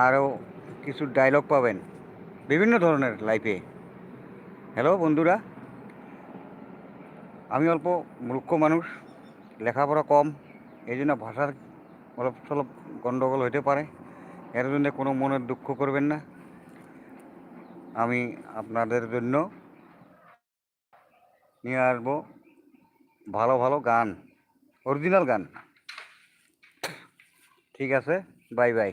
আরও কিছু ডায়লগ পাবেন বিভিন্ন ধরনের লাইফে। হ্যালো বন্ধুরা, আমি অল্প মূর্খ মানুষ, লেখাপড়া কম, এই জন্য ভাষার অলপ স্বল্প গণ্ডগোল হতে পারে। এর জন্য কোনো মনের দুঃখ করবেন না। আমি আপনাদের জন্য নিয়ে আসবো ভালো ভালো গান, অরিজিনাল গান। ঠিক আছে, বাই বাই।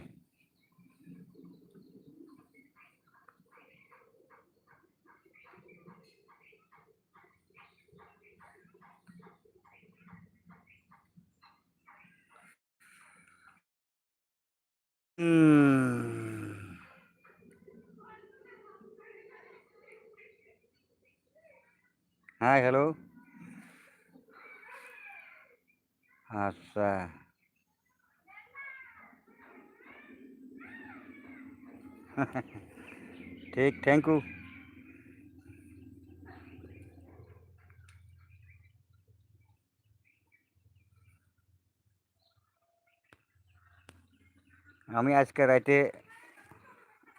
হ্যাঁ, হ্যালো। আচ্ছা, ঠিক, থ্যাংক ইউ। আমি আজকে রাইতে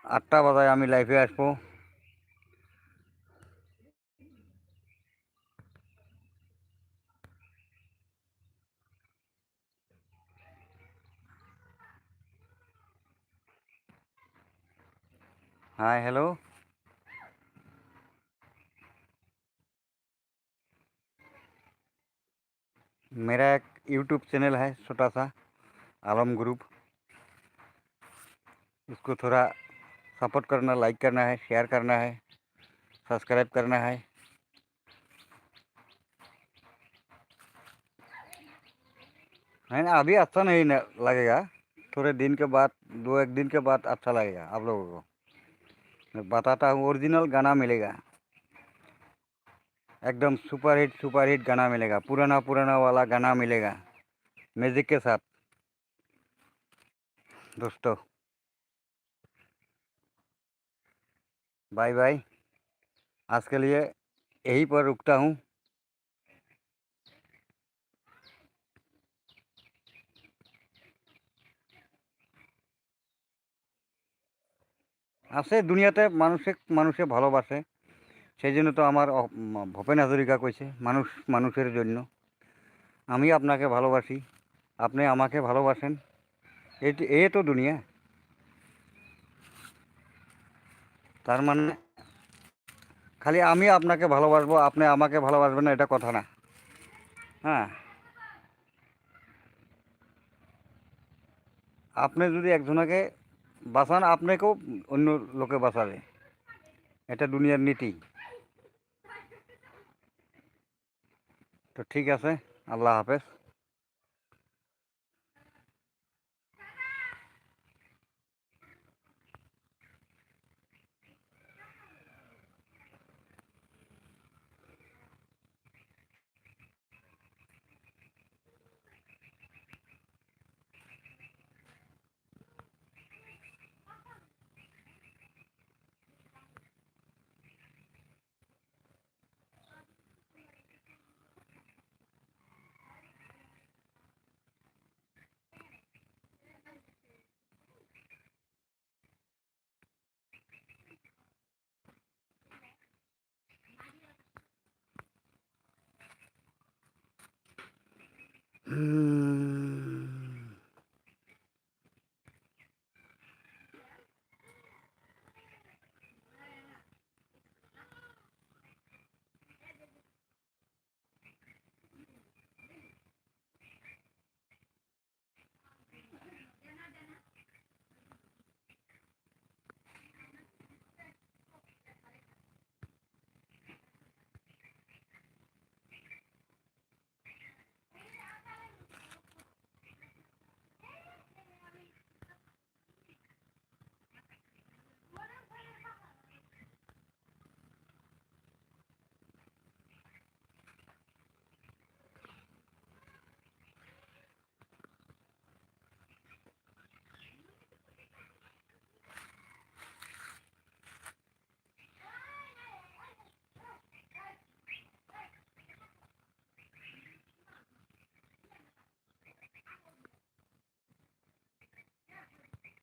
8টা বাজায় আমি লাইভে আসবো। हाँ, हेलो। मेरा एक यूट्यूब चैनल है छोटा सा, आलम ग्रुप। इसको थोड़ा सपोर्ट करना, लाइक करना है, शेयर करना है, सब्सक्राइब करना है। है ना, अभी अच्छा नहीं लगेगा, थोड़े दिन के बाद, 2-1 दिन के बाद अच्छा लगेगा आप लोगों को। मैं बताता हूँ, ओरिजिनल गाना मिलेगा, एकदम सुपर हिट गाना मिलेगा, पुराना पुराना वाला गाना मिलेगा, म्यूजिक के साथ। दोस्तों, बाय बाय। आज के लिए यहीं पर रुकता हूँ। আছে দুনিয়াতে মানুষে ভালোবাসে, সেই জন্য তো আমার ভূপেন হাজরিকা কইছে, মানুষ মানুষের জন্য। আমি আপনাকে ভালোবাসি, আপনি আমাকে ভালোবাসেন, এই তো দুনিয়া। তার মানে খালি আমি আপনাকে ভালোবাসবো, আপনি আমাকে ভালোবাসবেন না, এটা কথা না। হ্যাঁ, আপনি যদি একজনকে বাঁচান, আপনাকেও অন্য লোকে বাঁচাবে, এটা দুনিয়ার নীতি। তো ঠিক আছে, আল্লাহ হাফেজ।